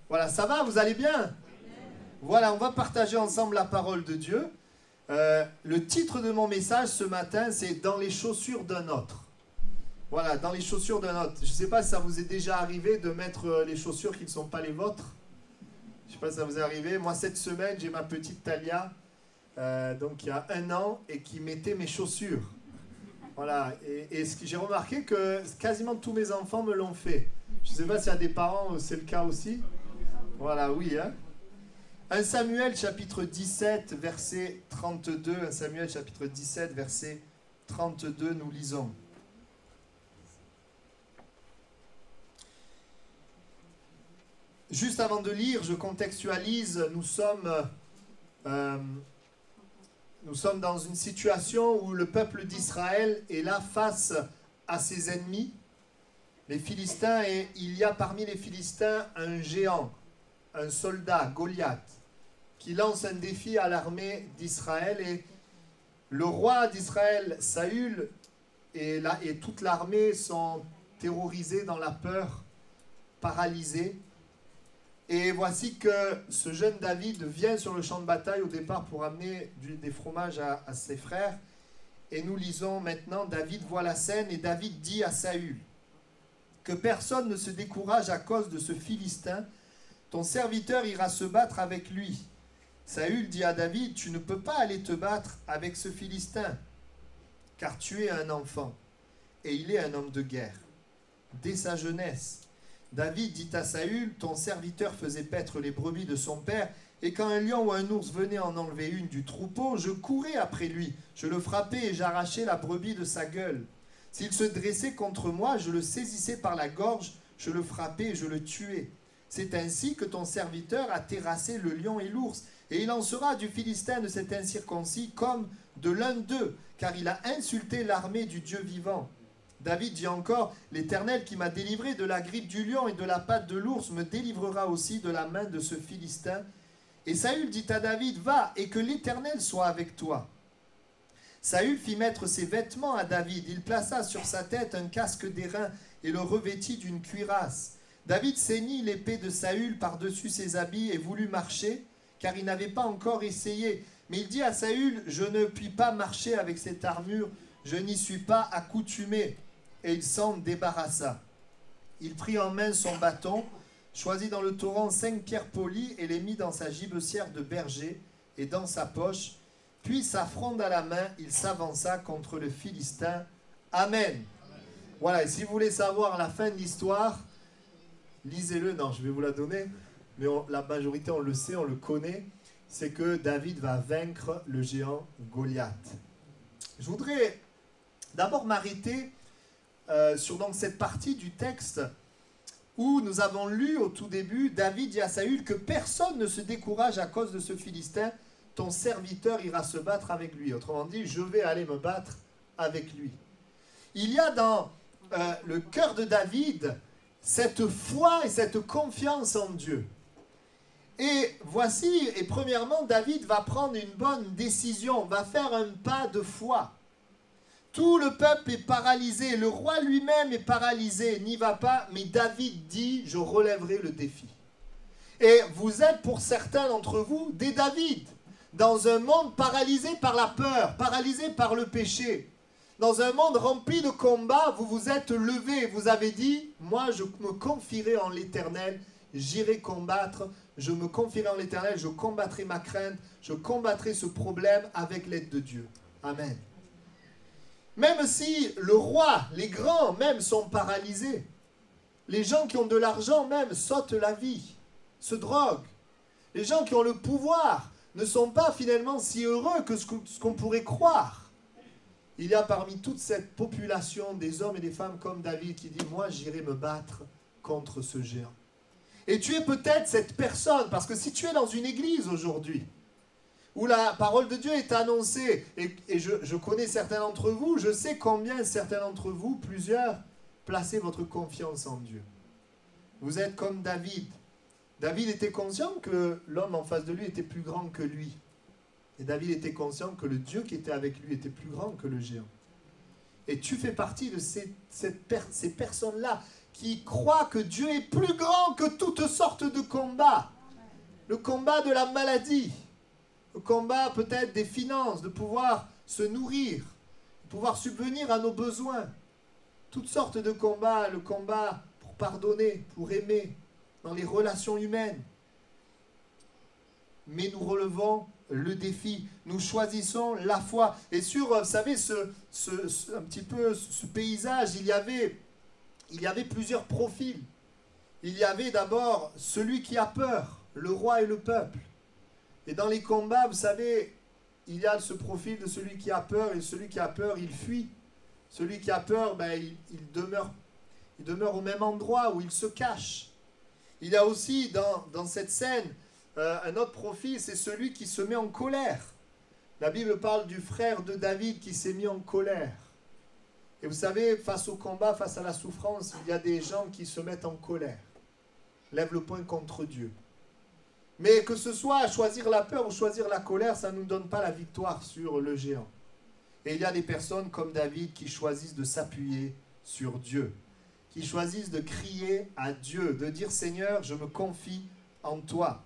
Voilà, ça va, vous allez bien? Voilà, on va partager ensemble la parole de Dieu. Le titre de mon message ce matin, c'est « Dans les chaussures d'un autre ». Voilà, dans les chaussures d'un autre. Je ne sais pas si ça vous est déjà arrivé de mettre les chaussures qui ne sont pas les vôtres. Je ne sais pas si ça vous est arrivé. Moi, cette semaine, j'ai ma petite Talia, donc il y a 1 an, et qui mettait mes chaussures. Voilà, et ce que j'ai remarqué que quasiment tous mes enfants me l'ont fait. Je ne sais pas s'il y a des parents, c'est le cas aussi. Voilà, oui. Hein. 1 Samuel chapitre 17, verset 32. 1 Samuel chapitre 17, verset 32, nous lisons. Juste avant de lire, je contextualise. Nous sommes dans une situation où le peuple d'Israël est là face à ses ennemis, les Philistins, et il y a parmi les Philistins un géant, un soldat, Goliath, qui lance un défi à l'armée d'Israël. Et le roi d'Israël, Saül, et toute l'armée sont terrorisés dans la peur, paralysés. Et voici que ce jeune David vient sur le champ de bataille au départ pour amener des fromages à ses frères. Et nous lisons maintenant, David voit la scène et David dit à Saül que personne ne se décourage à cause de ce Philistin. Ton serviteur ira se battre avec lui. Saül dit à David, tu ne peux pas aller te battre avec ce Philistin, car tu es un enfant et il est un homme de guerre. Dès sa jeunesse, David dit à Saül, ton serviteur faisait paître les brebis de son père, et quand un lion ou un ours venait en enlever une du troupeau, je courais après lui, je le frappais et j'arrachais la brebis de sa gueule. S'il se dressait contre moi, je le saisissais par la gorge, je le frappais et je le tuais. C'est ainsi que ton serviteur a terrassé le lion et l'ours, et il en sera du Philistin de cet incirconcis comme de l'un d'eux, car il a insulté l'armée du Dieu vivant. David dit encore, l'Éternel qui m'a délivré de la griffe du lion et de la patte de l'ours me délivrera aussi de la main de ce Philistin. Et Saül dit à David, va, et que l'Éternel soit avec toi. Saül fit mettre ses vêtements à David. Il plaça sur sa tête un casque d'airain et le revêtit d'une cuirasse. David ceignit l'épée de Saül par-dessus ses habits et voulut marcher, car il n'avait pas encore essayé. Mais il dit à Saül, je ne puis pas marcher avec cette armure, je n'y suis pas accoutumé. Et il s'en débarrassa. Il prit en main son bâton, choisit dans le torrent 5 pierres polies et les mit dans sa gibecière de berger et dans sa poche. Puis sa fronde à la main, il s'avança contre le Philistin. Amen. Voilà, et si vous voulez savoir la fin de l'histoire, lisez-le. Non, je vais vous la donner, mais la majorité, on le sait, on le connaît. C'est que David va vaincre le géant Goliath. Je voudrais d'abord m'arrêter sur donc cette partie du texte où nous avons lu au tout début, David dit à Saül que personne ne se décourage à cause de ce Philistin, ton serviteur ira se battre avec lui. Autrement dit, je vais aller me battre avec lui. Il y a dans le cœur de David cette foi et cette confiance en Dieu. Et voici, et premièrement, David va prendre une bonne décision, va faire un pas de foi. Tout le peuple est paralysé, le roi lui-même est paralysé, n'y va pas, mais David dit, je relèverai le défi. Et vous êtes pour certains d'entre vous des David, dans un monde paralysé par la peur, paralysé par le péché. Dans un monde rempli de combats, vous vous êtes levé et vous avez dit, moi je me confierai en l'Éternel, j'irai combattre, je me confierai en l'Éternel, je combattrai ma crainte, je combattrai ce problème avec l'aide de Dieu. Amen. Même si le roi, les grands même sont paralysés, les gens qui ont de l'argent même sautent la vie, se droguent. Les gens qui ont le pouvoir ne sont pas finalement si heureux que ce qu'on pourrait croire. Il y a parmi toute cette population des hommes et des femmes comme David qui dit « Moi, j'irai me battre contre ce géant ». Et tu es peut-être cette personne, parce que si tu es dans une église aujourd'hui, où la parole de Dieu est annoncée, et je connais certains d'entre vous, je sais combien certains d'entre vous, plusieurs, placez votre confiance en Dieu. Vous êtes comme David. David était conscient que l'homme en face de lui était plus grand que lui. Et David était conscient que le Dieu qui était avec lui était plus grand que le géant. Et tu fais partie de ces personnes-là qui croient que Dieu est plus grand que toutes sortes de combats. Le combat de la maladie, le combat peut-être des finances, de pouvoir se nourrir, de pouvoir subvenir à nos besoins. Toutes sortes de combats, le combat pour pardonner, pour aimer, dans les relations humaines. Mais nous relevons le défi, nous choisissons la foi. Et sur, vous savez, un petit peu ce paysage, il y avait plusieurs profils. Il y avait d'abord celui qui a peur, le roi et le peuple. Et dans les combats, vous savez, il y a ce profil de celui qui a peur, et celui qui a peur, il fuit. Celui qui a peur, ben, il demeure au même endroit où il se cache. Il y a aussi dans cette scène un autre profil, c'est celui qui se met en colère. La Bible parle du frère de David qui s'est mis en colère. Et vous savez, face au combat, face à la souffrance, il y a des gens qui se mettent en colère, lèvent le poing contre Dieu. Mais que ce soit choisir la peur ou choisir la colère, ça ne nous donne pas la victoire sur le géant. Et il y a des personnes comme David qui choisissent de s'appuyer sur Dieu, qui choisissent de crier à Dieu, de dire « Seigneur, je me confie en toi ».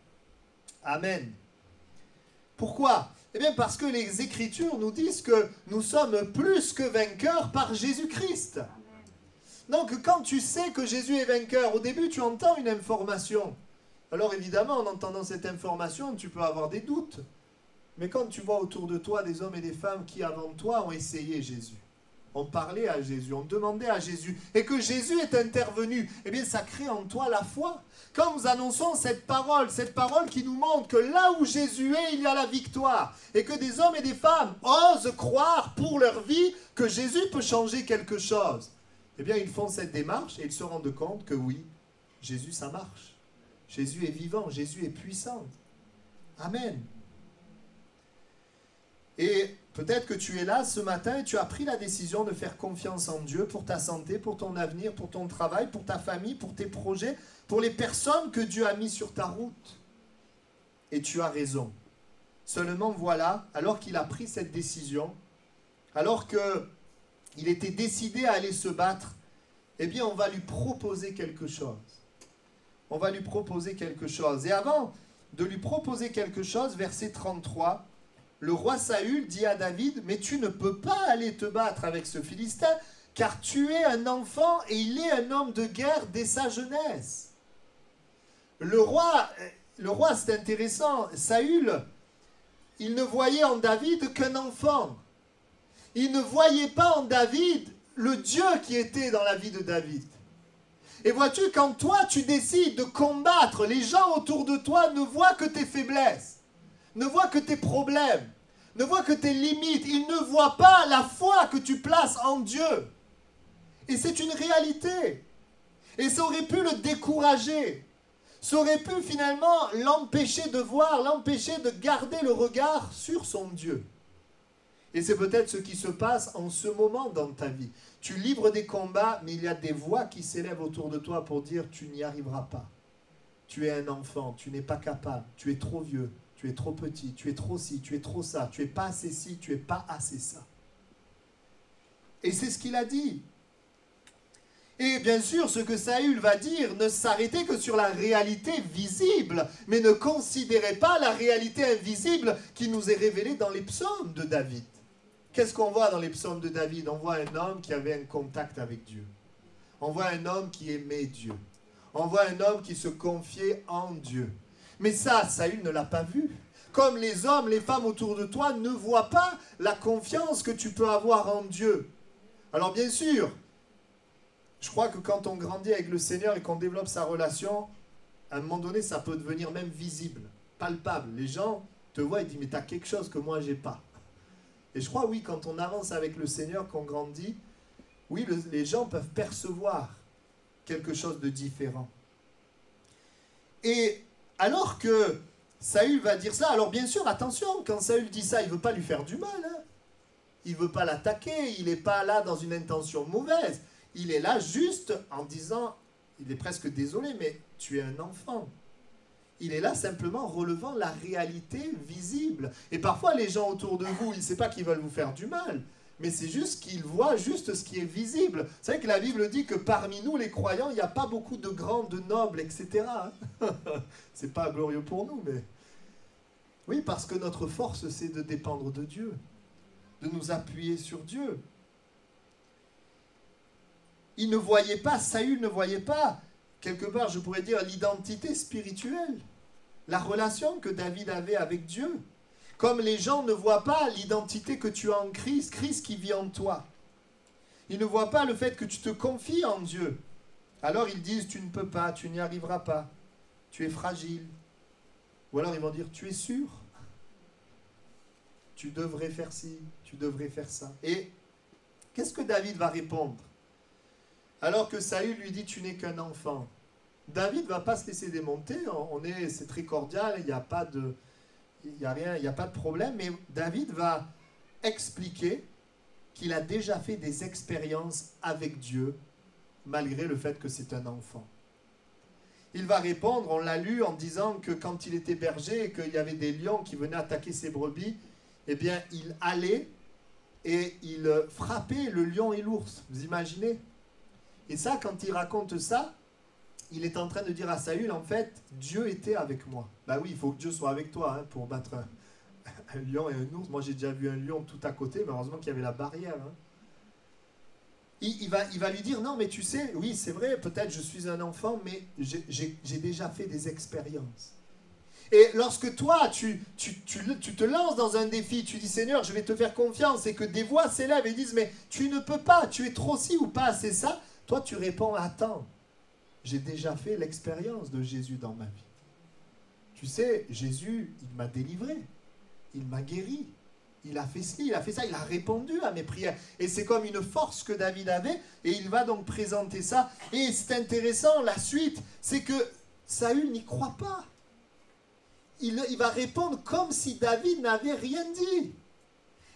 Amen. Pourquoi? Eh bien parce que les Écritures nous disent que nous sommes plus que vainqueurs par Jésus-Christ. Donc quand tu sais que Jésus est vainqueur, au début tu entends une information. Alors évidemment, en entendant cette information, tu peux avoir des doutes. Mais quand tu vois autour de toi des hommes et des femmes qui avant toi ont essayé Jésus, ont parlé à Jésus, ont demandé à Jésus, et que Jésus est intervenu, eh bien ça crée en toi la foi. Quand nous annonçons cette parole qui nous montre que là où Jésus est, il y a la victoire, et que des hommes et des femmes osent croire pour leur vie que Jésus peut changer quelque chose, eh bien ils font cette démarche et ils se rendent compte que oui, Jésus ça marche. Jésus est vivant, Jésus est puissant. Amen. Et peut-être que tu es là ce matin et tu as pris la décision de faire confiance en Dieu pour ta santé, pour ton avenir, pour ton travail, pour ta famille, pour tes projets, pour les personnes que Dieu a mis sur ta route. Et tu as raison. Seulement voilà, alors qu'il a pris cette décision, alors qu'il était décidé à aller se battre, eh bien on va lui proposer quelque chose. On va lui proposer quelque chose. Et avant de lui proposer quelque chose, verset 33, le roi Saül dit à David, « Mais tu ne peux pas aller te battre avec ce Philistin, car tu es un enfant et il est un homme de guerre dès sa jeunesse. » Le roi, c'est intéressant, Saül, il ne voyait en David qu'un enfant. Il ne voyait pas en David le Dieu qui était dans la vie de David. Et vois-tu, quand toi tu décides de combattre, les gens autour de toi ne voient que tes faiblesses, ne voient que tes problèmes, ne voient que tes limites. Ils ne voient pas la foi que tu places en Dieu. Et c'est une réalité. Et ça aurait pu le décourager. Ça aurait pu finalement l'empêcher de voir, l'empêcher de garder le regard sur son Dieu. Et c'est peut-être ce qui se passe en ce moment dans ta vie. Tu livres des combats, mais il y a des voix qui s'élèvent autour de toi pour dire « tu n'y arriveras pas. Tu es un enfant, tu n'es pas capable, tu es trop vieux, tu es trop petit, tu es trop ci, tu es trop ça, tu n'es pas assez ci, tu n'es pas assez ça. » Et c'est ce qu'il a dit. Et bien sûr, ce que Saül va dire ne s'arrêtait que sur la réalité visible, mais ne considérez pas la réalité invisible qui nous est révélée dans les psaumes de David. Qu'est-ce qu'on voit dans les psaumes de David? On voit un homme qui avait un contact avec Dieu. On voit un homme qui aimait Dieu. On voit un homme qui se confiait en Dieu. Mais ça, Saül ne l'a pas vu. Comme les hommes, les femmes autour de toi ne voient pas la confiance que tu peux avoir en Dieu. Alors bien sûr, je crois que quand on grandit avec le Seigneur et qu'on développe sa relation, à un moment donné, ça peut devenir même visible, palpable. Les gens te voient et disent « mais tu as quelque chose que moi, je n'ai pas ». Et je crois, oui, quand on avance avec le Seigneur, qu'on grandit, oui, les gens peuvent percevoir quelque chose de différent. Et alors que Saül va dire ça, alors bien sûr, attention, quand Saül dit ça, il ne veut pas lui faire du mal. Hein. Il ne veut pas l'attaquer, il n'est pas là dans une intention mauvaise. Il est là juste en disant, il est presque désolé, mais tu es un enfant. Il est là simplement relevant la réalité visible. Et parfois, les gens autour de vous, il ne sait pas qu'ils veulent vous faire du mal, Mais c'est juste qu'il voit juste ce qui est visible. Vous savez que la Bible dit que parmi nous, les croyants, il n'y a pas beaucoup de grands, de nobles, etc. C'est pas glorieux pour nous, mais... Oui, parce que notre force, c'est de dépendre de Dieu, de nous appuyer sur Dieu. Il ne voyait pas, Saül ne voyait pas, quelque part, je pourrais dire, l'identité spirituelle, la relation que David avait avec Dieu. Comme les gens ne voient pas l'identité que tu as en Christ, Christ qui vit en toi. Ils ne voient pas le fait que tu te confies en Dieu. Alors ils disent, tu ne peux pas, tu n'y arriveras pas, tu es fragile. Ou alors ils vont dire, tu es sûr? Tu devrais faire ci, tu devrais faire ça. Et qu'est-ce que David va répondre? Alors que Saül lui dit, tu n'es qu'un enfant. David ne va pas se laisser démonter, c'est très cordial, il n'y a pas de... Il n'y a rien, il n'y a pas de problème, mais David va expliquer qu'il a déjà fait des expériences avec Dieu, malgré le fait que c'est un enfant. Il va répondre, on l'a lu en disant que quand il était berger et qu'il y avait des lions qui venaient attaquer ses brebis, eh bien, il allait et il frappait le lion et l'ours. Vous imaginez? Et ça, quand il raconte ça, il est en train de dire à Saül, en fait, Dieu était avec moi. Ben oui, il faut que Dieu soit avec toi hein, pour battre un lion et un ours. Moi, j'ai déjà vu un lion tout à côté, mais heureusement qu'il y avait la barrière. Hein. Il va lui dire, non, mais tu sais, oui, c'est vrai, peut-être je suis un enfant, mais j'ai déjà fait des expériences. Et lorsque toi, tu te lances dans un défi, tu dis, Seigneur, je vais te faire confiance, et que des voix s'élèvent et disent, mais tu ne peux pas, tu es trop ci ou pas assez ça, toi, tu réponds, attends. J'ai déjà fait l'expérience de Jésus dans ma vie. Tu sais, Jésus, il m'a délivré. Il m'a guéri. Il a fait ci, il a fait ça. Il a répondu à mes prières. Et c'est comme une force que David avait. Et il va donc présenter ça. Et c'est intéressant, la suite, c'est que Saül n'y croit pas. Il va répondre comme si David n'avait rien dit.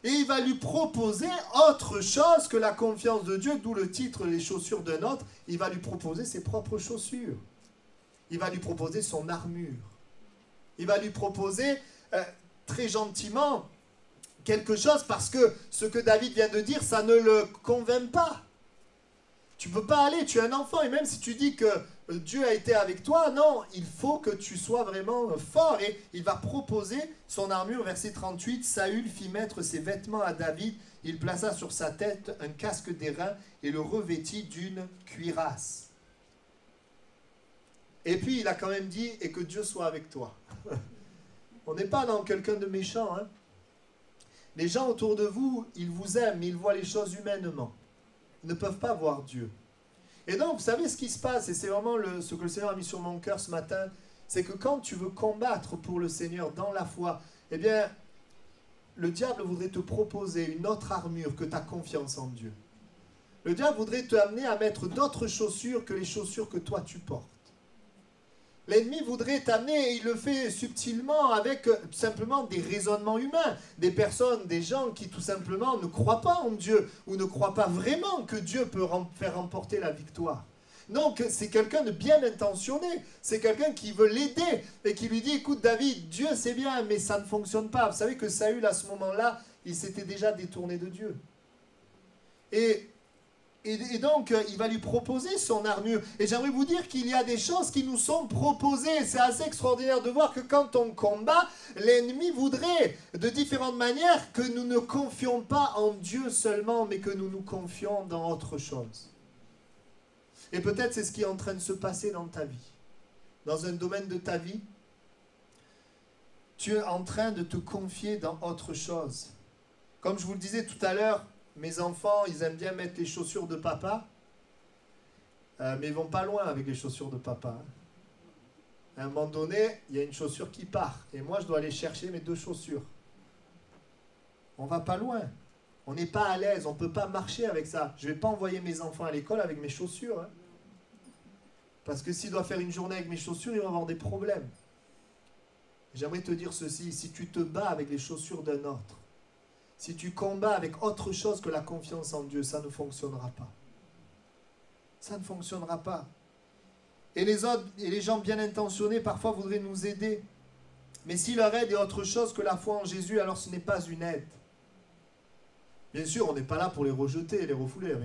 Et il va lui proposer autre chose que la confiance de Dieu, d'où le titre « Les chaussures d'un autre ». Il va lui proposer ses propres chaussures. Il va lui proposer son armure. Il va lui proposer très gentiment quelque chose parce que ce que David vient de dire, ça ne le convainc pas. Tu ne peux pas aller, tu es un enfant, et même si tu dis que Dieu a été avec toi, non, il faut que tu sois vraiment fort. Et il va proposer son armure, verset 38, Saül fit mettre ses vêtements à David, il plaça sur sa tête un casque d'airain et le revêtit d'une cuirasse. Et puis il a quand même dit, et que Dieu soit avec toi. On n'est pas dans quelqu'un de méchant. Hein. Les gens autour de vous, ils vous aiment, mais ils voient les choses humainement. Ils ne peuvent pas voir Dieu. Et donc, vous savez ce qui se passe, et c'est vraiment ce que le Seigneur a mis sur mon cœur ce matin, c'est que quand tu veux combattre pour le Seigneur dans la foi, eh bien, le diable voudrait te proposer une autre armure que ta confiance en Dieu. Le diable voudrait te amener à mettre d'autres chaussures que les chaussures que toi tu portes. L'ennemi voudrait t'amener, et il le fait subtilement avec tout simplement des raisonnements humains, des personnes, des gens qui tout simplement ne croient pas en Dieu ou ne croient pas vraiment que Dieu peut faire remporter la victoire. Donc c'est quelqu'un de bien intentionné, c'est quelqu'un qui veut l'aider et qui lui dit, écoute David, Dieu c'est bien mais ça ne fonctionne pas. Vous savez que Saül à ce moment-là, il s'était déjà détourné de Dieu. Et donc, il va lui proposer son armure. Et j'aimerais vous dire qu'il y a des choses qui nous sont proposées. C'est assez extraordinaire de voir que quand on combat, l'ennemi voudrait, de différentes manières, que nous ne confions pas en Dieu seulement, mais que nous nous confions dans autre chose. Et peut-être c'est ce qui est en train de se passer dans ta vie. Dans un domaine de ta vie, tu es en train de te confier dans autre chose. Comme je vous le disais tout à l'heure, mes enfants, ils aiment bien mettre les chaussures de papa, mais ils vont pas loin avec les chaussures de papa. Hein. À un moment donné, il y a une chaussure qui part, et moi, je dois aller chercher mes deux chaussures. On va pas loin. On n'est pas à l'aise, on ne peut pas marcher avec ça. Je ne vais pas envoyer mes enfants à l'école avec mes chaussures. Hein. Parce que s'ils doivent faire une journée avec mes chaussures, ils vont avoir des problèmes. J'aimerais te dire ceci, si tu te bats avec les chaussures d'un autre, si tu combats avec autre chose que la confiance en Dieu, ça ne fonctionnera pas. Ça ne fonctionnera pas. Et les autres, et les gens bien intentionnés, parfois voudraient nous aider. Mais si leur aide est autre chose que la foi en Jésus, alors ce n'est pas une aide. Bien sûr, on n'est pas là pour les rejeter, les refouler.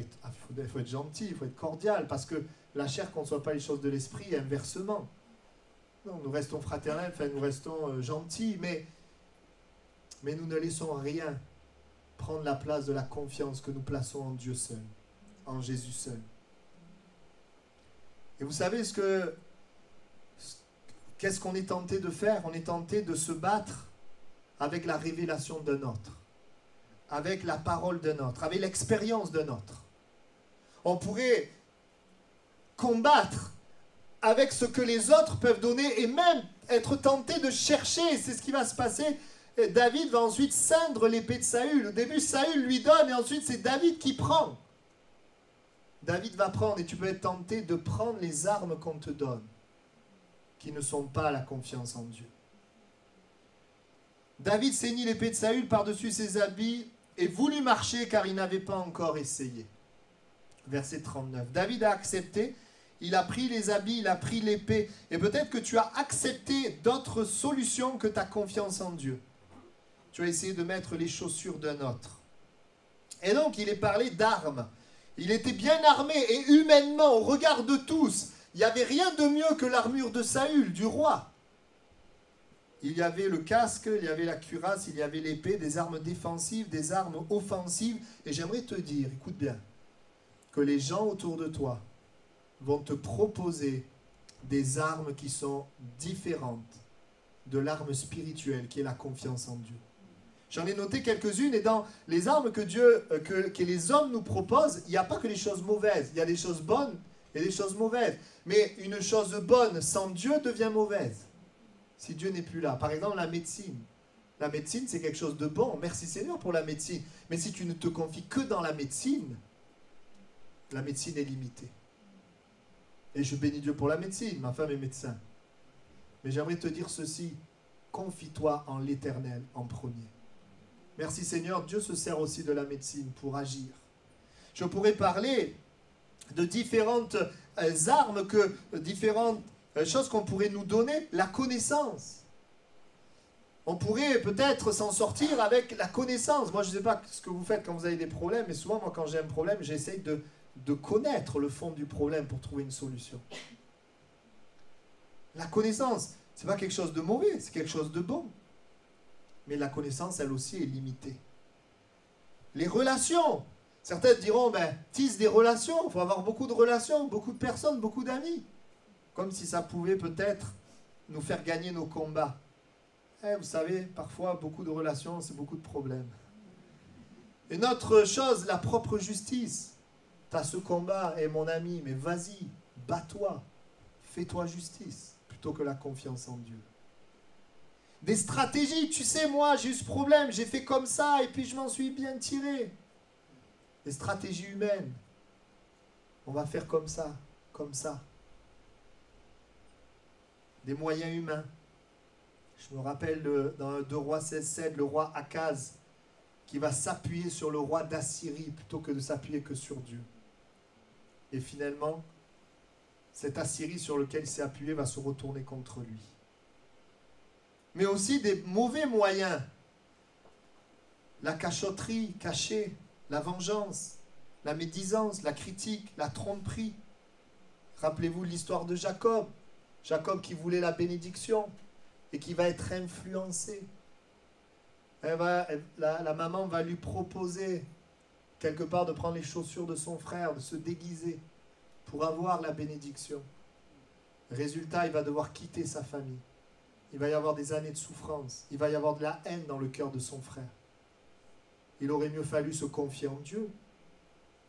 Il faut être gentil, il faut être cordial, parce que la chair ne conçoit pas les choses de l'esprit, et inversement. Non, nous restons fraternels, enfin, nous restons gentils, mais nous ne laissons rien prendre la place de la confiance que nous plaçons en Dieu seul, en Jésus seul. Et vous savez qu'est-ce qu'on est tenté de faire? On est tenté de se battre avec la révélation d'un autre, avec la parole d'un autre, avec l'expérience d'un autre. On pourrait combattre avec ce que les autres peuvent donner et même être tenté de chercher. C'est ce qui va se passer. David va ensuite ceindre l'épée de Saül. Au début, Saül lui donne et ensuite c'est David qui prend. David va prendre et tu peux être tenté de prendre les armes qu'on te donne, qui ne sont pas la confiance en Dieu. David ceignit l'épée de Saül par-dessus ses habits et voulut marcher car il n'avait pas encore essayé. Verset 39. David a accepté, il a pris les habits, il a pris l'épée. Et peut-être que tu as accepté d'autres solutions que ta confiance en Dieu. Tu as essayé de mettre les chaussures d'un autre. Et donc il est parlé d'armes. Il était bien armé et humainement, au regard de tous, il n'y avait rien de mieux que l'armure de Saül, du roi. Il y avait le casque, il y avait la cuirasse, il y avait l'épée, des armes défensives, des armes offensives. Et j'aimerais te dire, écoute bien, que les gens autour de toi vont te proposer des armes qui sont différentes de l'arme spirituelle qui est la confiance en Dieu. J'en ai noté quelques-unes et dans les armes que les hommes nous proposent, il n'y a pas que les choses mauvaises. Il y a des choses bonnes et des choses mauvaises. Mais une chose bonne sans Dieu devient mauvaise. Si Dieu n'est plus là. Par exemple, la médecine. La médecine, c'est quelque chose de bon. Merci Seigneur pour la médecine. Mais si tu ne te confies que dans la médecine est limitée. Et je bénis Dieu pour la médecine. Ma femme est médecin. Mais j'aimerais te dire ceci. Confie-toi en l'Éternel en premier. Merci Seigneur, Dieu se sert aussi de la médecine pour agir. Je pourrais parler de différentes armes, différentes choses qu'on pourrait nous donner. La connaissance. On pourrait peut-être s'en sortir avec la connaissance. Moi, je ne sais pas ce que vous faites quand vous avez des problèmes, mais souvent, moi, quand j'ai un problème, j'essaye de connaître le fond du problème pour trouver une solution. La connaissance, ce n'est pas quelque chose de mauvais, c'est quelque chose de bon. Mais la connaissance, elle aussi, est limitée. Les relations. Certains diront, tisse des relations, il faut avoir beaucoup de relations, beaucoup de personnes, beaucoup d'amis. Comme si ça pouvait peut-être nous faire gagner nos combats. Vous savez, parfois, beaucoup de relations, c'est beaucoup de problèmes. Une autre chose, la propre justice. Tu as ce combat, mon ami, mais vas-y, bats-toi, fais-toi justice, plutôt que la confiance en Dieu. Des stratégies, tu sais, moi, j'ai eu ce problème, j'ai fait comme ça, et puis je m'en suis bien tiré. Des stratégies humaines. On va faire comme ça, comme ça. Des moyens humains. Je me rappelle dans 2 Rois 16:7, le roi Akaz, qui va s'appuyer sur le roi d'Assyrie, plutôt que de s'appuyer que sur Dieu. Et finalement, cette Assyrie sur laquelle il s'est appuyé va se retourner contre lui. Mais aussi des mauvais moyens. La cachotterie, cacher, la vengeance, la médisance, la critique, la tromperie. Rappelez-vous l'histoire de Jacob. Jacob qui voulait la bénédiction et qui va être influencé. La maman va lui proposer quelque part de prendre les chaussures de son frère, de se déguiser pour avoir la bénédiction. Résultat, il va devoir quitter sa famille. Il va y avoir des années de souffrance. Il va y avoir de la haine dans le cœur de son frère. Il aurait mieux fallu se confier en Dieu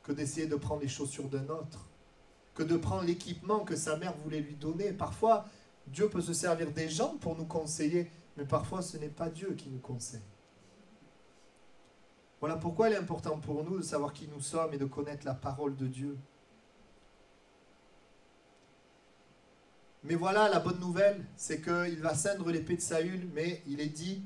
que d'essayer de prendre les chaussures d'un autre, que de prendre l'équipement que sa mère voulait lui donner. Parfois, Dieu peut se servir des gens pour nous conseiller, mais parfois ce n'est pas Dieu qui nous conseille. Voilà pourquoi il est important pour nous de savoir qui nous sommes et de connaître la parole de Dieu. Mais voilà, la bonne nouvelle, c'est qu'il va ceindre l'épée de Saül, mais il est dit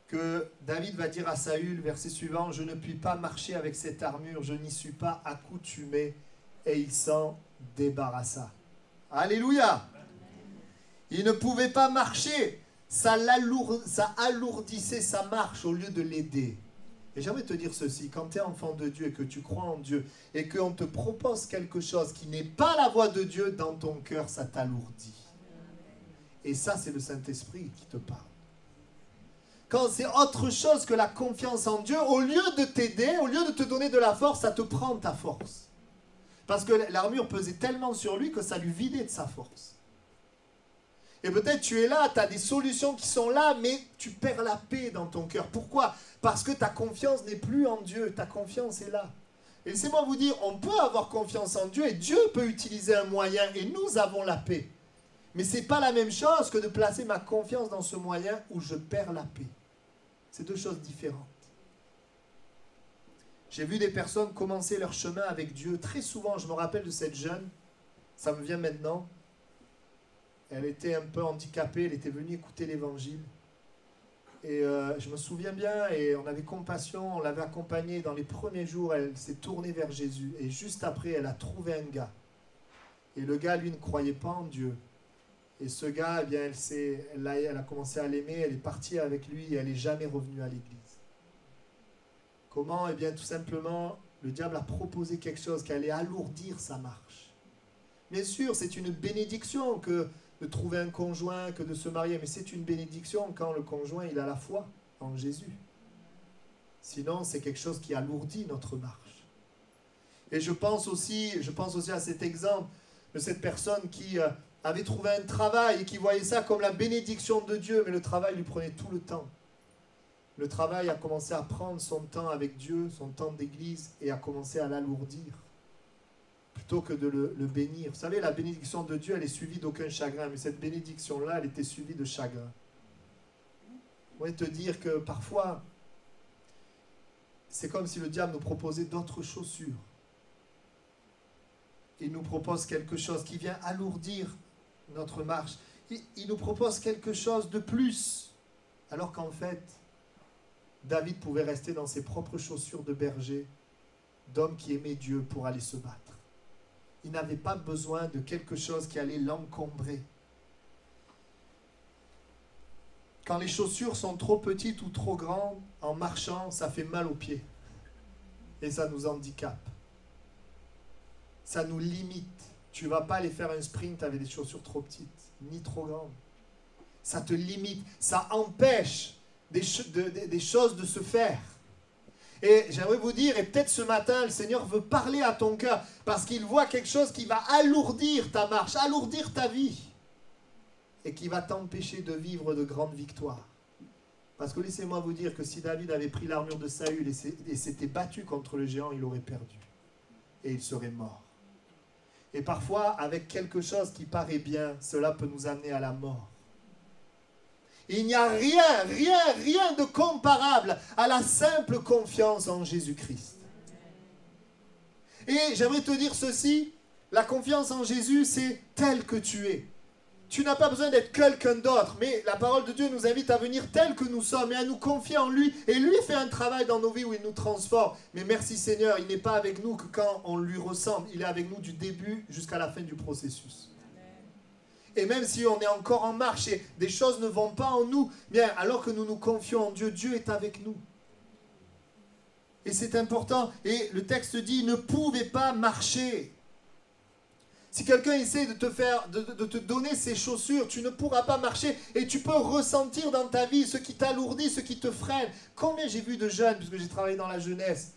que David va dire à Saül, verset suivant, « Je ne puis pas marcher avec cette armure, je n'y suis pas accoutumé. » Et il s'en débarrassa. Alléluia! Il ne pouvait pas marcher, ça alourdissait sa marche au lieu de l'aider. Et j'aimerais te dire ceci, quand tu es enfant de Dieu et que tu crois en Dieu, et qu'on te propose quelque chose qui n'est pas la voix de Dieu, dans ton cœur, ça t'alourdit. Et ça, c'est le Saint-Esprit qui te parle. Quand c'est autre chose que la confiance en Dieu, au lieu de t'aider, au lieu de te donner de la force, ça te prend ta force. Parce que l'armure pesait tellement sur lui que ça lui vidait de sa force. Et peut-être tu es là, tu as des solutions qui sont là, mais tu perds la paix dans ton cœur. Pourquoi? Parce que ta confiance n'est plus en Dieu, ta confiance est là. Et laissez-moi vous dire, on peut avoir confiance en Dieu et Dieu peut utiliser un moyen et nous avons la paix. Mais ce n'est pas la même chose que de placer ma confiance dans ce moyen où je perds la paix. C'est deux choses différentes. J'ai vu des personnes commencer leur chemin avec Dieu. Très souvent, je me rappelle de cette jeune, ça me vient maintenant. Elle était un peu handicapée, elle était venue écouter l'évangile. Et je me souviens bien, et on avait compassion, on l'avait accompagnée dans les premiers jours, elle s'est tournée vers Jésus. Et juste après, elle a trouvé un gars. Et le gars, lui, ne croyait pas en Dieu. Et ce gars, eh bien, elle a commencé à l'aimer, elle est partie avec lui et elle n'est jamais revenue à l'église. Comment? Eh bien, tout simplement, le diable a proposé quelque chose qui allait alourdir sa marche. Bien sûr, c'est une bénédiction que de trouver un conjoint, que de se marier, mais c'est une bénédiction quand le conjoint, il a la foi en Jésus. Sinon, c'est quelque chose qui alourdit notre marche. Et je pense aussi à cet exemple de cette personne qui avait trouvé un travail et qui voyait ça comme la bénédiction de Dieu, mais le travail lui prenait tout le temps. Le travail a commencé à prendre son temps avec Dieu, son temps d'église, et a commencé à l'alourdir, plutôt que de le bénir. Vous savez, la bénédiction de Dieu, elle est suivie d'aucun chagrin, mais cette bénédiction-là, elle était suivie de chagrin. Je voudrais te dire que parfois, c'est comme si le diable nous proposait d'autres chaussures. Il nous propose quelque chose qui vient alourdir notre marche. Il nous propose quelque chose de plus, alors qu'en fait, David pouvait rester dans ses propres chaussures de berger, d'homme qui aimait Dieu pour aller se battre. Il n'avait pas besoin de quelque chose qui allait l'encombrer. Quand les chaussures sont trop petites ou trop grandes, en marchant, ça fait mal aux pieds. Et ça nous handicape. Ça nous limite. Tu ne vas pas aller faire un sprint avec des chaussures trop petites, ni trop grandes. Ça te limite. Ça empêche des choses de se faire. Et j'aimerais vous dire, et peut-être ce matin, le Seigneur veut parler à ton cœur, parce qu'il voit quelque chose qui va alourdir ta marche, alourdir ta vie, et qui va t'empêcher de vivre de grandes victoires. Parce que laissez-moi vous dire que si David avait pris l'armure de Saül et s'était battu contre le géant, il aurait perdu. Et il serait mort. Et parfois, avec quelque chose qui paraît bien, cela peut nous amener à la mort. Il n'y a rien de comparable à la simple confiance en Jésus-Christ. Et j'aimerais te dire ceci, la confiance en Jésus, c'est tel que tu es. Tu n'as pas besoin d'être quelqu'un d'autre, mais la parole de Dieu nous invite à venir tel que nous sommes et à nous confier en lui. Et lui fait un travail dans nos vies où il nous transforme. Mais merci Seigneur, il n'est pas avec nous que quand on lui ressemble. Il est avec nous du début jusqu'à la fin du processus. Et même si on est encore en marche et des choses ne vont pas en nous, bien, alors que nous nous confions en Dieu, Dieu est avec nous. Et c'est important. Et le texte dit, ne pouvez pas marcher. Si quelqu'un essaie de te donner ses chaussures, tu ne pourras pas marcher et tu peux ressentir dans ta vie ce qui t'alourdit, ce qui te freine. Combien j'ai vu de jeunes, puisque j'ai travaillé dans la jeunesse,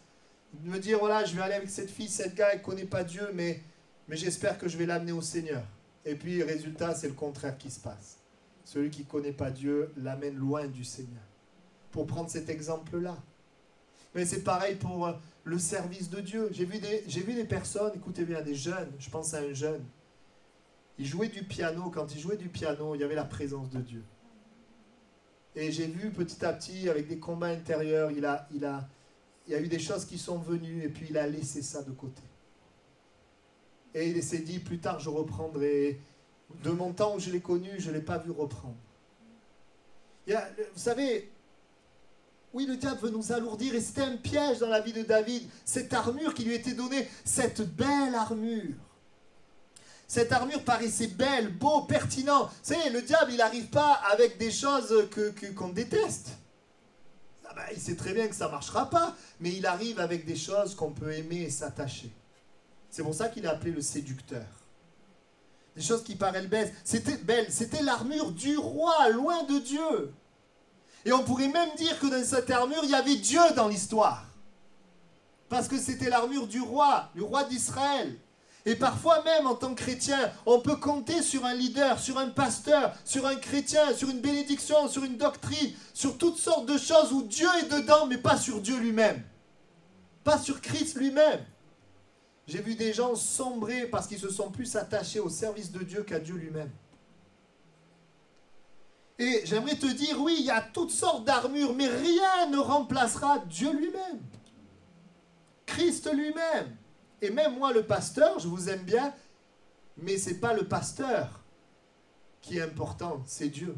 me dire, voilà, je vais aller avec cette fille, cette gars, elle ne connaît pas Dieu, mais j'espère que je vais l'amener au Seigneur. Et puis, résultat, c'est le contraire qui se passe. Celui qui ne connaît pas Dieu l'amène loin du Seigneur. Pour prendre cet exemple-là. Mais c'est pareil pour le service de Dieu. J'ai vu des personnes, écoutez bien, des jeunes, je pense à un jeune. Il jouait du piano. Quand il jouait du piano, il y avait la présence de Dieu. Et j'ai vu petit à petit, avec des combats intérieurs, il y a eu des choses qui sont venues et puis il a laissé ça de côté. Et il s'est dit, plus tard je reprendrai. De mon temps où je l'ai connu, je ne l'ai pas vu reprendre. Vous savez, oui, le diable veut nous alourdir et c'était un piège dans la vie de David. Cette armure qui lui était donnée, cette belle armure. Cette armure paraissait belle, beau, pertinent. Vous savez, le diable, il n'arrive pas avec des choses qu'on déteste. ben, il sait très bien que ça ne marchera pas, mais il arrive avec des choses qu'on peut aimer et s'attacher. C'est pour ça qu'il est appelé le séducteur. Des choses qui paraissent belles. C'était l'armure du roi, loin de Dieu. Et on pourrait même dire que dans cette armure, il y avait Dieu dans l'histoire. Parce que c'était l'armure du roi d'Israël. Et parfois même, en tant que chrétien, on peut compter sur un leader, sur un pasteur, sur un chrétien, sur une bénédiction, sur une doctrine, sur toutes sortes de choses où Dieu est dedans, mais pas sur Dieu lui-même. Pas sur Christ lui-même. J'ai vu des gens sombrer parce qu'ils se sont plus attachés au service de Dieu qu'à Dieu lui-même. Et j'aimerais te dire, oui, il y a toutes sortes d'armures, mais rien ne remplacera Dieu lui-même. Christ lui-même. Et même moi, le pasteur, je vous aime bien, mais ce n'est pas le pasteur qui est important, c'est Dieu.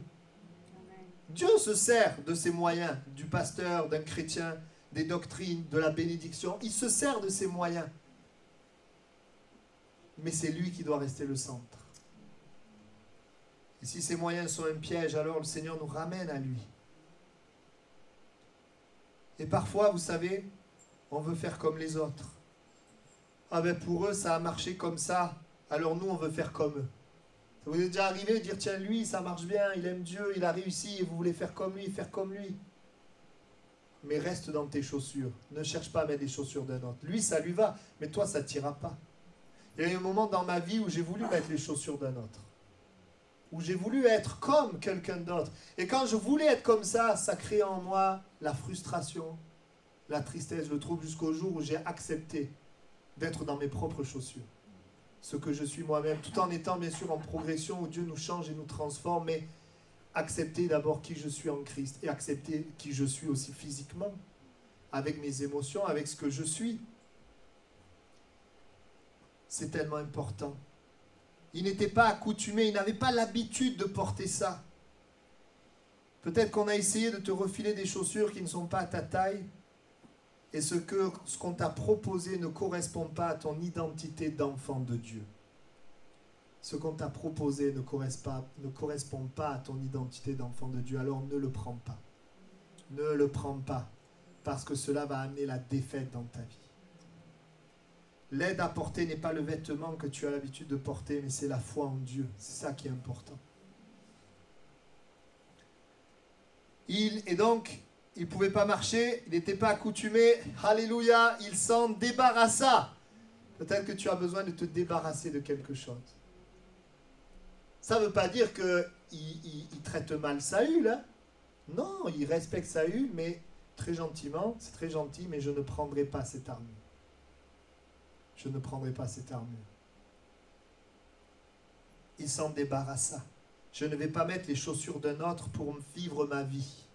Dieu se sert de ses moyens, du pasteur, d'un chrétien, des doctrines, de la bénédiction. Il se sert de ses moyens. Mais c'est lui qui doit rester le centre. Et si ces moyens sont un piège, alors le Seigneur nous ramène à lui. Et parfois, vous savez, on veut faire comme les autres. Ah ben pour eux, ça a marché comme ça, alors nous, on veut faire comme eux. Ça vous est déjà arrivé de dire, tiens, lui, ça marche bien, il aime Dieu, il a réussi, et vous voulez faire comme lui, faire comme lui. Mais reste dans tes chaussures. Ne cherche pas à mettre les chaussures d'un autre. Lui, ça lui va, mais toi, ça ne t'ira pas. Il y a eu un moment dans ma vie où j'ai voulu mettre les chaussures d'un autre. Où j'ai voulu être comme quelqu'un d'autre. Et quand je voulais être comme ça créait en moi la frustration, la tristesse, le trouble, jusqu'au jour où j'ai accepté d'être dans mes propres chaussures. Ce que je suis moi-même, tout en étant bien sûr en progression où Dieu nous change et nous transforme, mais accepter d'abord qui je suis en Christ et accepter qui je suis aussi physiquement, avec mes émotions, avec ce que je suis. C'est tellement important. Il n'était pas accoutumé, il n'avait pas l'habitude de porter ça. Peut-être qu'on a essayé de te refiler des chaussures qui ne sont pas à ta taille et ce qu'on t'a proposé ne correspond pas à ton identité d'enfant de Dieu. Ce qu'on t'a proposé ne correspond pas à ton identité d'enfant de Dieu, alors ne le prends pas. Ne le prends pas, parce que cela va amener la défaite dans ta vie. L'aide à porter n'est pas le vêtement que tu as l'habitude de porter, mais c'est la foi en Dieu. C'est ça qui est important. Il ne pouvait pas marcher, il n'était pas accoutumé. Alléluia, il s'en débarrassa. Peut-être que tu as besoin de te débarrasser de quelque chose. Ça ne veut pas dire qu'il traite mal Saül. Hein? Non, il respecte Saül, mais très gentiment. C'est très gentil, mais je ne prendrai pas cette armure. Je ne prendrai pas cette armure. Il s'en débarrassa. Je ne vais pas mettre les chaussures d'un autre pour vivre ma vie.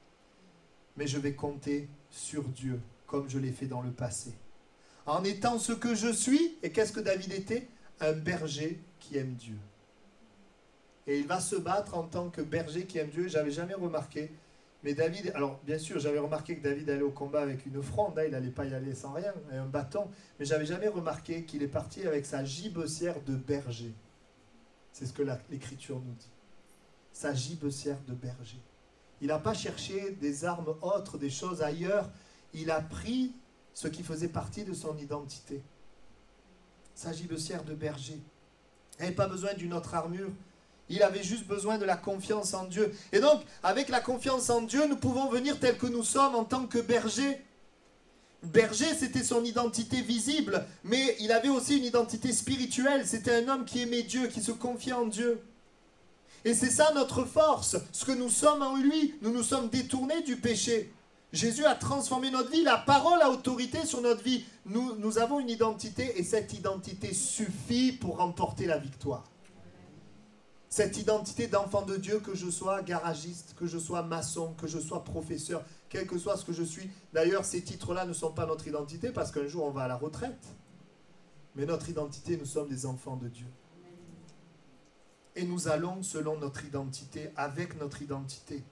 Mais je vais compter sur Dieu, comme je l'ai fait dans le passé. En étant ce que je suis, et qu'est-ce que David était? Un berger qui aime Dieu. Et il va se battre en tant que berger qui aime Dieu. Je n'avais jamais remarqué. Mais David, alors bien sûr, j'avais remarqué que David allait au combat avec une fronde, hein, il n'allait pas y aller sans rien, et un bâton, mais j'avais jamais remarqué qu'il est parti avec sa gibecière de berger. C'est ce que l'Écriture nous dit. Sa gibecière de berger. Il n'a pas cherché des armes autres, des choses ailleurs, il a pris ce qui faisait partie de son identité. Sa gibecière de berger. Il n'avait pas besoin d'une autre armure. Il avait juste besoin de la confiance en Dieu. Et donc, avec la confiance en Dieu, nous pouvons venir tels que nous sommes en tant que berger. Berger, c'était son identité visible, mais il avait aussi une identité spirituelle. C'était un homme qui aimait Dieu, qui se confiait en Dieu. Et c'est ça notre force. Ce que nous sommes en lui, nous nous sommes détournés du péché. Jésus a transformé notre vie. La parole a autorité sur notre vie. Nous avons une identité et cette identité suffit pour remporter la victoire. Cette identité d'enfant de Dieu, que je sois garagiste, que je sois maçon, que je sois professeur, quel que soit ce que je suis. D'ailleurs, ces titres-là ne sont pas notre identité parce qu'un jour on va à la retraite. Mais notre identité, nous sommes des enfants de Dieu. Et nous allons selon notre identité, avec notre identité.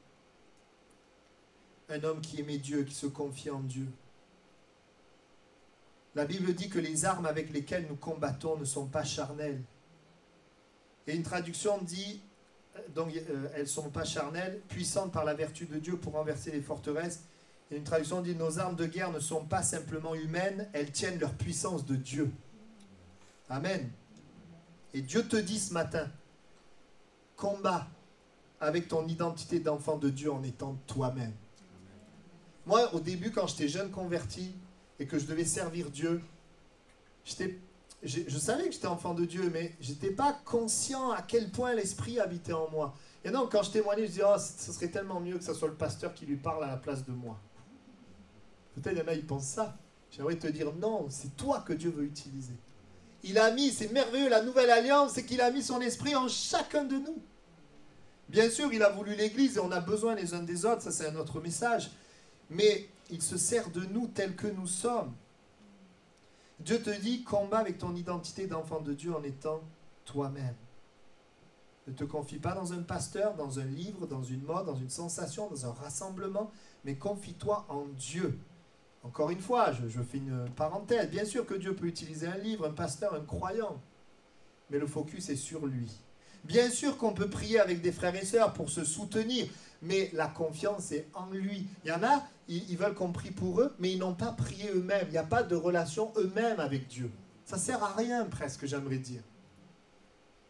Un homme qui aimait Dieu, qui se confie en Dieu. La Bible dit que les armes avec lesquelles nous combattons ne sont pas charnelles. Et une traduction dit, donc elles ne sont pas charnelles, puissantes par la vertu de Dieu pour renverser les forteresses. Et une traduction dit, nos armes de guerre ne sont pas simplement humaines, elles tiennent leur puissance de Dieu. Amen. Et Dieu te dit ce matin, combat avec ton identité d'enfant de Dieu en étant toi-même. Moi, au début, quand j'étais jeune converti et que je devais servir Dieu, je savais que j'étais enfant de Dieu, mais je n'étais pas conscient à quel point l'Esprit habitait en moi. Et donc, quand je témoignais, je disais, oh, ce serait tellement mieux que ce soit le pasteur qui lui parle à la place de moi. Peut-être il y en a, ils pensent ça. J'aimerais te dire, non, c'est toi que Dieu veut utiliser. Il a mis, c'est merveilleux, la nouvelle alliance, c'est qu'il a mis son esprit en chacun de nous. Bien sûr, il a voulu l'Église et on a besoin les uns des autres, ça c'est un autre message. Mais il se sert de nous tels que nous sommes. Dieu te dit, combat avec ton identité d'enfant de Dieu en étant toi-même. Ne te confie pas dans un pasteur, dans un livre, dans une mode, dans une sensation, dans un rassemblement, mais confie-toi en Dieu. Encore une fois, je fais une parenthèse. Bien sûr que Dieu peut utiliser un livre, un pasteur, un croyant, mais le focus est sur lui. Bien sûr qu'on peut prier avec des frères et sœurs pour se soutenir, mais la confiance est en lui. Il y en a, ils veulent qu'on prie pour eux, mais ils n'ont pas prié eux-mêmes. Il n'y a pas de relation eux-mêmes avec Dieu. Ça ne sert à rien presque, j'aimerais dire.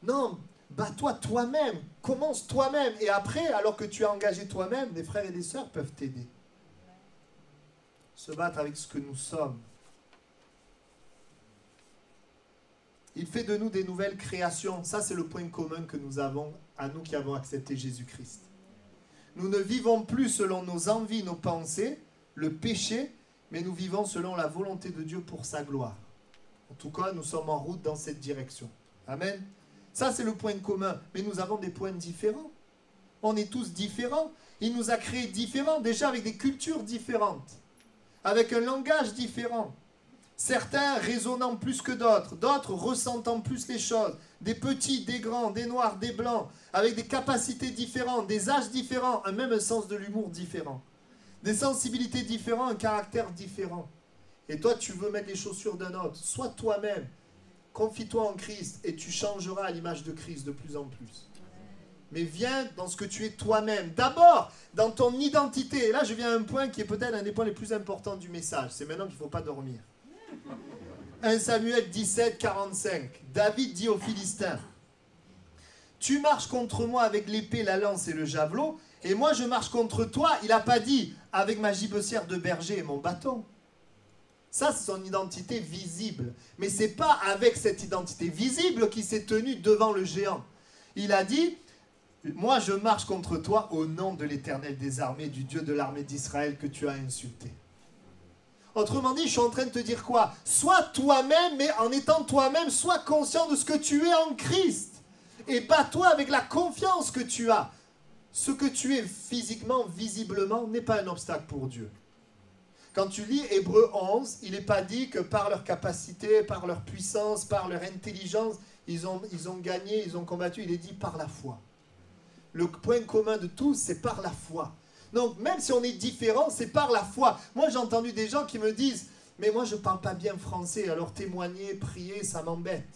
Non, bats-toi toi-même, commence toi-même. Et après, alors que tu as engagé toi-même, des frères et des sœurs peuvent t'aider. Se battre avec ce que nous sommes. Il fait de nous des nouvelles créations. Ça, c'est le point commun que nous avons, à nous qui avons accepté Jésus-Christ. Nous ne vivons plus selon nos envies, nos pensées, le péché, mais nous vivons selon la volonté de Dieu pour sa gloire. En tout cas, nous sommes en route dans cette direction. Amen. Ça, c'est le point commun. Mais nous avons des points différents. On est tous différents. Il nous a créés différents, déjà avec des cultures différentes, avec un langage différent. Certains raisonnant plus que d'autres, d'autres ressentant plus les choses, des petits, des grands, des noirs, des blancs, avec des capacités différentes, des âges différents, même un sens de l'humour différent, des sensibilités différentes, un caractère différent. Et toi, tu veux mettre les chaussures d'un autre. Sois toi-même, confie-toi en Christ et tu changeras à l'image de Christ de plus en plus. Mais viens dans ce que tu es toi-même. D'abord, dans ton identité. Et là, je viens à un point qui est peut-être un des points les plus importants du message. C'est maintenant qu'il ne faut pas dormir. 1 Samuel 17, 45. David dit aux Philistins, « Tu marches contre moi avec l'épée, la lance et le javelot, et moi je marche contre toi. » Il n'a pas dit « avec ma gibecière de berger et mon bâton. » Ça, c'est son identité visible. Mais ce n'est pas avec cette identité visible qu'il s'est tenu devant le géant. Il a dit, « Moi je marche contre toi au nom de l'Éternel des armées, du Dieu de l'armée d'Israël que tu as insulté. » Autrement dit, je suis en train de te dire quoi? Sois toi-même, mais en étant toi-même, sois conscient de ce que tu es en Christ. Et bats-toi avec la confiance que tu as. Ce que tu es physiquement, visiblement, n'est pas un obstacle pour Dieu. Quand tu lis Hébreux 11, il n'est pas dit que par leur capacité, par leur puissance, par leur intelligence, ils ont gagné, ils ont combattu. Il est dit par la foi. Le point commun de tous, c'est par la foi. Donc, même si on est différent, c'est par la foi. Moi, j'ai entendu des gens qui me disent « Mais moi, je ne parle pas bien français, alors témoigner, prier, ça m'embête. »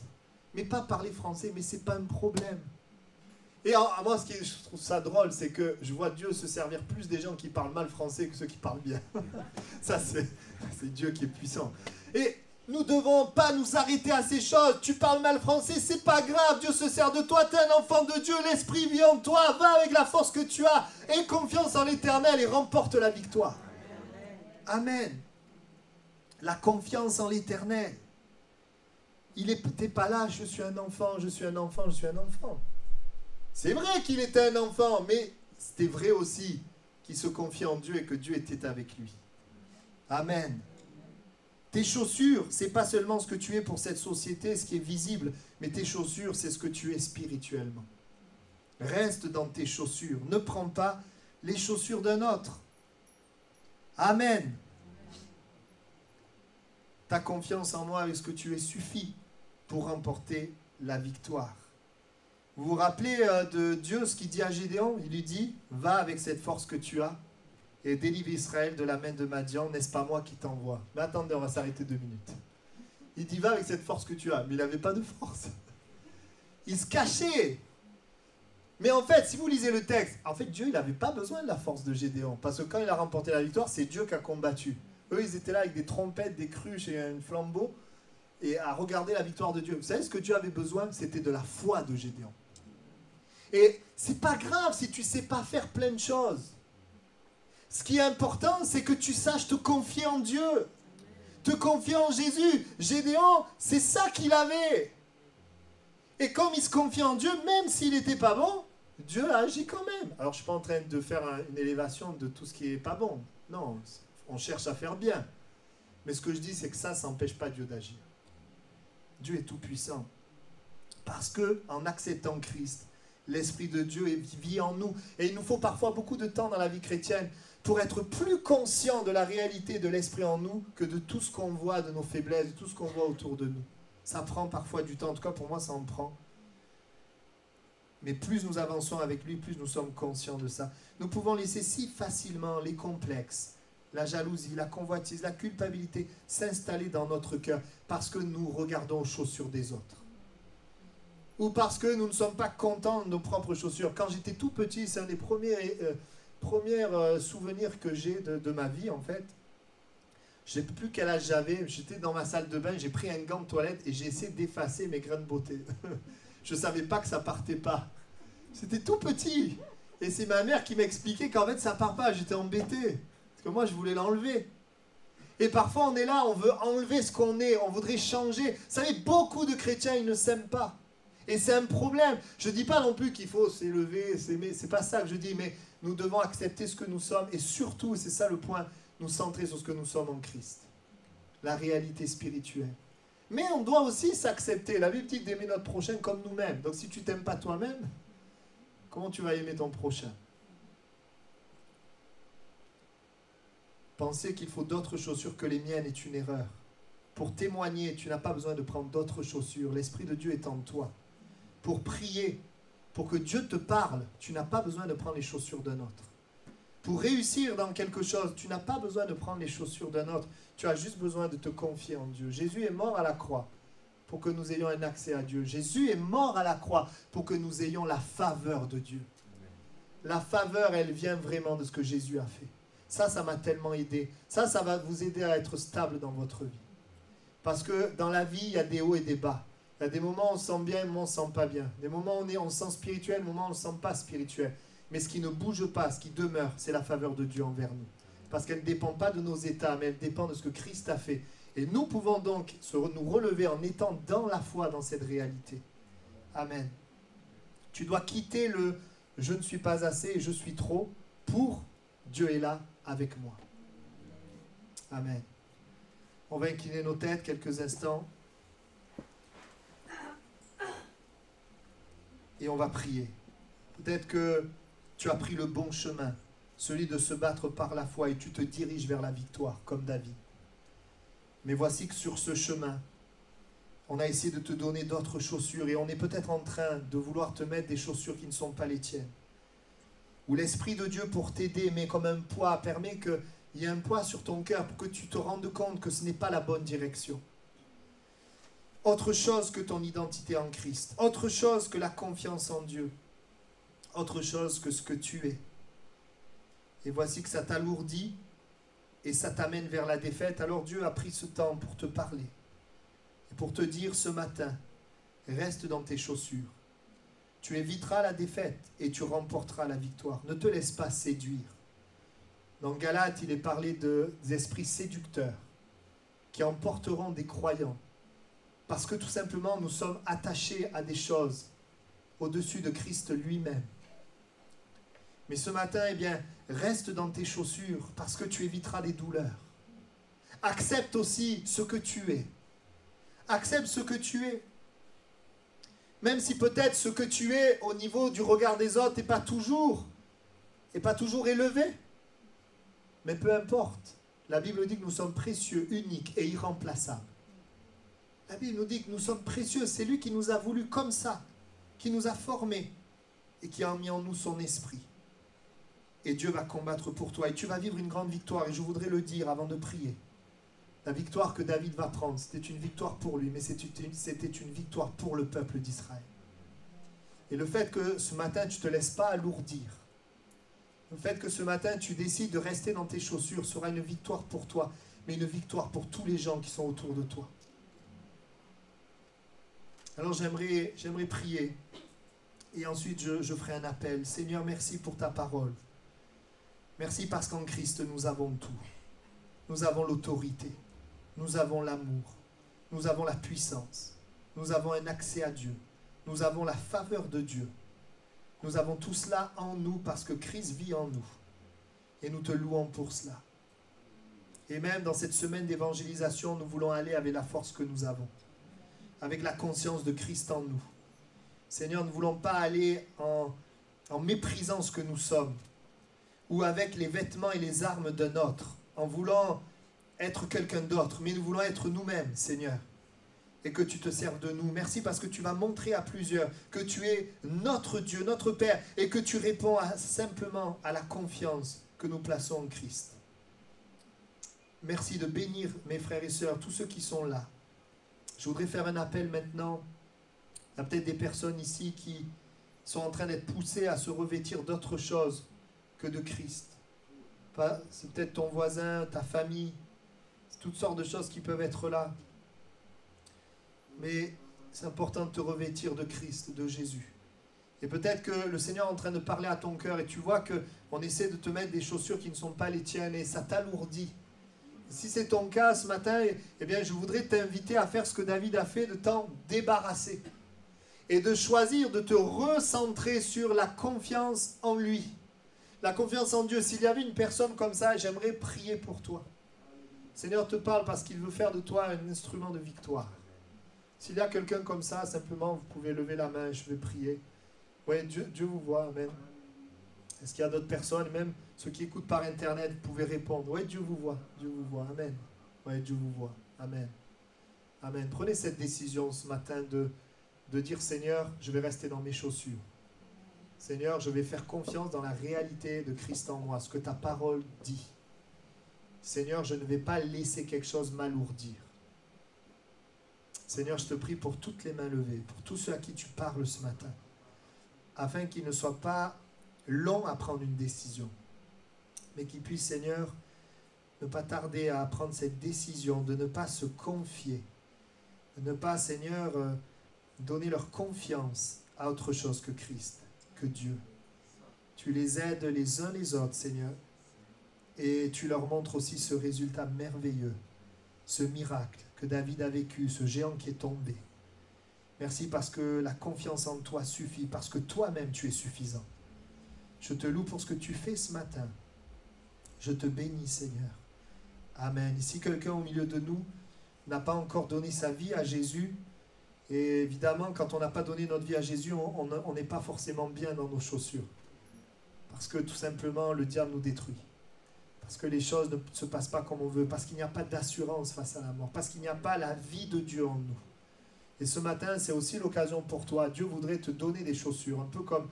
Mais pas parler français, mais ce n'est pas un problème. Et moi, je trouve ça drôle, c'est que je vois Dieu se servir plus des gens qui parlent mal français que ceux qui parlent bien. Ça, c'est Dieu qui est puissant. Et nous ne devons pas nous arrêter à ces choses. Tu parles mal français, c'est pas grave. Dieu se sert de toi, tu es un enfant de Dieu. L'Esprit vit en toi. Va avec la force que tu as. Aie confiance en l'Éternel et remporte la victoire. Amen. La confiance en l'Éternel. Il n'était pas là, je suis un enfant, je suis un enfant, je suis un enfant. C'est vrai qu'il était un enfant, mais c'était vrai aussi qu'il se confiait en Dieu et que Dieu était avec lui. Amen. Tes chaussures, c'est pas seulement ce que tu es pour cette société, ce qui est visible, mais tes chaussures, c'est ce que tu es spirituellement. Reste dans tes chaussures. Ne prends pas les chaussures d'un autre. Amen. Ta confiance en moi avec ce que tu es suffit pour remporter la victoire. Vous vous rappelez de Dieu, ce qu'il dit à Gédéon? Il lui dit, va avec cette force que tu as et délivre Israël de la main de Madian, n'est-ce pas moi qui t'envoie? Mais attendez, on va s'arrêter 2 minutes. Il dit, va avec cette force que tu as, mais il n'avait pas de force. Il se cachait. Mais en fait, si vous lisez le texte, en fait, Dieu, il n'avait pas besoin de la force de Gédéon. Parce que quand il a remporté la victoire, c'est Dieu qui a combattu. Eux, ils étaient là avec des trompettes, des cruches et un flambeau, et à regarder la victoire de Dieu. Vous savez, ce que Dieu avait besoin, c'était de la foi de Gédéon. Et c'est pas grave si tu ne sais pas faire plein de choses. Ce qui est important, c'est que tu saches te confier en Dieu. Te confier en Jésus. Gédéon, c'est ça qu'il avait. Et comme il se confie en Dieu, même s'il n'était pas bon, Dieu a agi quand même. Alors je ne suis pas en train de faire une élévation de tout ce qui n'est pas bon. Non, on cherche à faire bien. Mais ce que je dis, c'est que ça n'empêche pas Dieu d'agir. Dieu est tout puissant. Parce qu'en acceptant Christ, l'Esprit de Dieu vit en nous. Et il nous faut parfois beaucoup de temps dans la vie chrétienne pour être plus conscient de la réalité de l'Esprit en nous que de tout ce qu'on voit, de nos faiblesses, de tout ce qu'on voit autour de nous. Ça prend parfois du temps. En tout cas, pour moi, ça en prend. Mais plus nous avançons avec lui, plus nous sommes conscients de ça. Nous pouvons laisser si facilement les complexes, la jalousie, la convoitise, la culpabilité s'installer dans notre cœur parce que nous regardons aux chaussures des autres. Ou parce que nous ne sommes pas contents de nos propres chaussures. Quand j'étais tout petit, c'est un des premiers souvenirs que j'ai de ma vie, en fait. Je ne sais plus quel âge j'avais. J'étais dans ma salle de bain, j'ai pris un gant de toilette et j'ai essayé d'effacer mes grains de beauté. Je ne savais pas que ça partait pas. C'était tout petit. Et c'est ma mère qui m'expliquait qu'en fait, ça ne part pas. J'étais embêté. Parce que moi, je voulais l'enlever. Et parfois, on est là, on veut enlever ce qu'on est. On voudrait changer. Vous savez, beaucoup de chrétiens, ils ne s'aiment pas. Et c'est un problème. Je ne dis pas non plus qu'il faut s'élever, s'aimer. Ce n'est pas ça que je dis. Mais nous devons accepter ce que nous sommes. Et surtout, c'est ça le point, nous centrer sur ce que nous sommes en Christ. La réalité spirituelle. Mais on doit aussi s'accepter. La Bible dit d'aimer notre prochain comme nous-mêmes. Donc si tu ne t'aimes pas toi-même, comment tu vas aimer ton prochain? Penser qu'il faut d'autres chaussures que les miennes est une erreur. Pour témoigner, tu n'as pas besoin de prendre d'autres chaussures. L'Esprit de Dieu est en toi. Pour prier, pour que Dieu te parle, tu n'as pas besoin de prendre les chaussures d'un autre. Pour réussir dans quelque chose, tu n'as pas besoin de prendre les chaussures d'un autre. Tu as juste besoin de te confier en Dieu. Jésus est mort à la croix pour que nous ayons un accès à Dieu. Jésus est mort à la croix pour que nous ayons la faveur de Dieu. La faveur, elle vient vraiment de ce que Jésus a fait. Ça m'a tellement aidé. Ça va vous aider à être stable dans votre vie. Parce que dans la vie, il y a des hauts et des bas. Il y a des moments où on se sent bien, des moments où on ne se sent pas bien. Des moments où on se sent spirituel, des moments où on ne se sent pas spirituel. Mais ce qui ne bouge pas, ce qui demeure, c'est la faveur de Dieu envers nous. Parce qu'elle ne dépend pas de nos états, mais elle dépend de ce que Christ a fait. Et nous pouvons donc nous relever en étant dans la foi, dans cette réalité. Amen. Tu dois quitter le « je ne suis pas assez et je suis trop » pour « Dieu est là avec moi ». Amen. On va incliner nos têtes quelques instants. Et on va prier. Peut-être que tu as pris le bon chemin, celui de se battre par la foi, et tu te diriges vers la victoire, comme David. Mais voici que sur ce chemin, on a essayé de te donner d'autres chaussures, et on est peut-être en train de vouloir te mettre des chaussures qui ne sont pas les tiennes. Où l'Esprit de Dieu, pour t'aider, met comme un poids, permet qu'il y ait un poids sur ton cœur, pour que tu te rendes compte que ce n'est pas la bonne direction. Autre chose que ton identité en Christ, autre chose que la confiance en Dieu, autre chose que ce que tu es. Et voici que ça t'alourdit et ça t'amène vers la défaite. Alors Dieu a pris ce temps pour te parler et pour te dire ce matin, reste dans tes chaussures. Tu éviteras la défaite et tu remporteras la victoire. Ne te laisse pas séduire. Dans Galates, il est parlé des esprits séducteurs qui emporteront des croyants. Parce que tout simplement, nous sommes attachés à des choses au-dessus de Christ lui-même. Mais ce matin, eh bien, reste dans tes chaussures parce que tu éviteras des douleurs. Accepte aussi ce que tu es. Accepte ce que tu es. Même si peut-être ce que tu es au niveau du regard des autres n'est pas toujours élevé. Mais peu importe. La Bible dit que nous sommes précieux, uniques et irremplaçables. La Bible nous dit que nous sommes précieux. C'est lui qui nous a voulu comme ça, qui nous a formés et qui a mis en nous son esprit. Et Dieu va combattre pour toi. Et tu vas vivre une grande victoire. Et je voudrais le dire avant de prier. La victoire que David va prendre, c'était une victoire pour lui, mais c'était une victoire pour le peuple d'Israël. Et le fait que ce matin, tu ne te laisses pas alourdir, le fait que ce matin, tu décides de rester dans tes chaussures sera une victoire pour toi, mais une victoire pour tous les gens qui sont autour de toi. Alors j'aimerais prier et ensuite je ferai un appel. Seigneur, merci pour ta parole. Merci parce qu'en Christ, nous avons tout. Nous avons l'autorité, nous avons l'amour, nous avons la puissance, nous avons un accès à Dieu, nous avons la faveur de Dieu. Nous avons tout cela en nous parce que Christ vit en nous. Et nous te louons pour cela. Et même dans cette semaine d'évangélisation, nous voulons aller avec la force que nous avons, avec la conscience de Christ en nous. Seigneur, nous ne voulons pas aller en méprisant ce que nous sommes, ou avec les vêtements et les armes d'un autre, en voulant être quelqu'un d'autre, mais nous voulons être nous-mêmes, Seigneur, et que tu te serves de nous. Merci parce que tu vas montrer à plusieurs que tu es notre Dieu, notre Père, et que tu réponds simplement à la confiance que nous plaçons en Christ. Merci de bénir mes frères et sœurs, tous ceux qui sont là. Je voudrais faire un appel maintenant. Il y a peut-être des personnes ici qui sont en train d'être poussées à se revêtir d'autre chose que de Christ. C'est peut-être ton voisin, ta famille, c'est toutes sortes de choses qui peuvent être là. Mais c'est important de te revêtir de Christ, de Jésus. Et peut-être que le Seigneur est en train de parler à ton cœur et tu vois qu'on essaie de te mettre des chaussures qui ne sont pas les tiennes et ça t'alourdit. Si c'est ton cas ce matin, eh bien, je voudrais t'inviter à faire ce que David a fait, de t'en débarrasser. Et de choisir de te recentrer sur la confiance en lui. La confiance en Dieu. S'il y avait une personne comme ça, j'aimerais prier pour toi. Le Seigneur te parle parce qu'il veut faire de toi un instrument de victoire. S'il y a quelqu'un comme ça, simplement, vous pouvez lever la main, je vais prier. Oui, Dieu vous voit, amen. Est-ce qu'il y a d'autres personnes, même ceux qui écoutent par Internet, vous pouvez répondre. Oui, Dieu vous voit, amen. Oui, Dieu vous voit, amen. Amen. Prenez cette décision ce matin de dire, Seigneur, je vais rester dans mes chaussures. Seigneur, je vais faire confiance dans la réalité de Christ en moi, ce que ta parole dit. Seigneur, je ne vais pas laisser quelque chose m'alourdir. Seigneur, je te prie pour toutes les mains levées, pour tous ceux à qui tu parles ce matin, afin qu'ils ne soient pas longs à prendre une décision, mais qu'ils puissent, Seigneur, ne pas tarder à prendre cette décision de ne pas se confier, de ne pas, Seigneur, donner leur confiance à autre chose que Christ, que Dieu. Tu les aides les uns les autres, Seigneur, et tu leur montres aussi ce résultat merveilleux, ce miracle que David a vécu, ce géant qui est tombé. Merci parce que la confiance en toi suffit, parce que toi-même tu es suffisant. Je te loue pour ce que tu fais ce matin. Je te bénis, Seigneur. Amen. Et si quelqu'un au milieu de nous n'a pas encore donné sa vie à Jésus, et évidemment, quand on n'a pas donné notre vie à Jésus, on n'est pas forcément bien dans nos chaussures. Parce que tout simplement, le diable nous détruit. Parce que les choses ne se passent pas comme on veut. Parce qu'il n'y a pas d'assurance face à la mort. Parce qu'il n'y a pas la vie de Dieu en nous. Et ce matin, c'est aussi l'occasion pour toi. Dieu voudrait te donner des chaussures. Un peu comme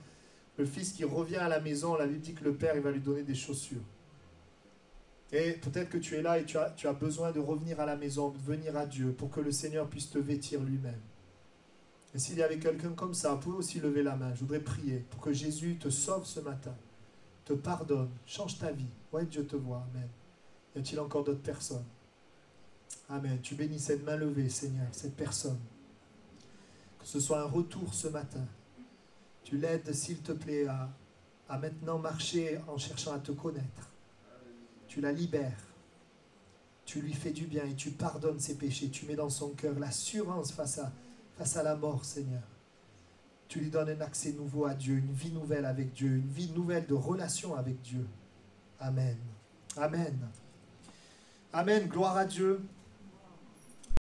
le fils qui revient à la maison. La Bible dit que le père, il va lui donner des chaussures. Et peut-être que tu es là et tu as besoin de revenir à la maison, de venir à Dieu pour que le Seigneur puisse te vêtir lui-même. Et s'il y avait quelqu'un comme ça, vous pouvez aussi lever la main. Je voudrais prier pour que Jésus te sauve ce matin, te pardonne, change ta vie. Ouais, Dieu te voit. Amen. Y a-t-il encore d'autres personnes? Amen. Tu bénis cette main levée, Seigneur, cette personne. Que ce soit un retour ce matin. Tu l'aides, s'il te plaît, à maintenant marcher en cherchant à te connaître. Tu la libères. Tu lui fais du bien et tu pardonnes ses péchés. Tu mets dans son cœur l'assurance face à la mort, Seigneur. Tu lui donnes un accès nouveau à Dieu, une vie nouvelle avec Dieu, une vie nouvelle de relation avec Dieu. Amen. Amen. Amen. Gloire à Dieu.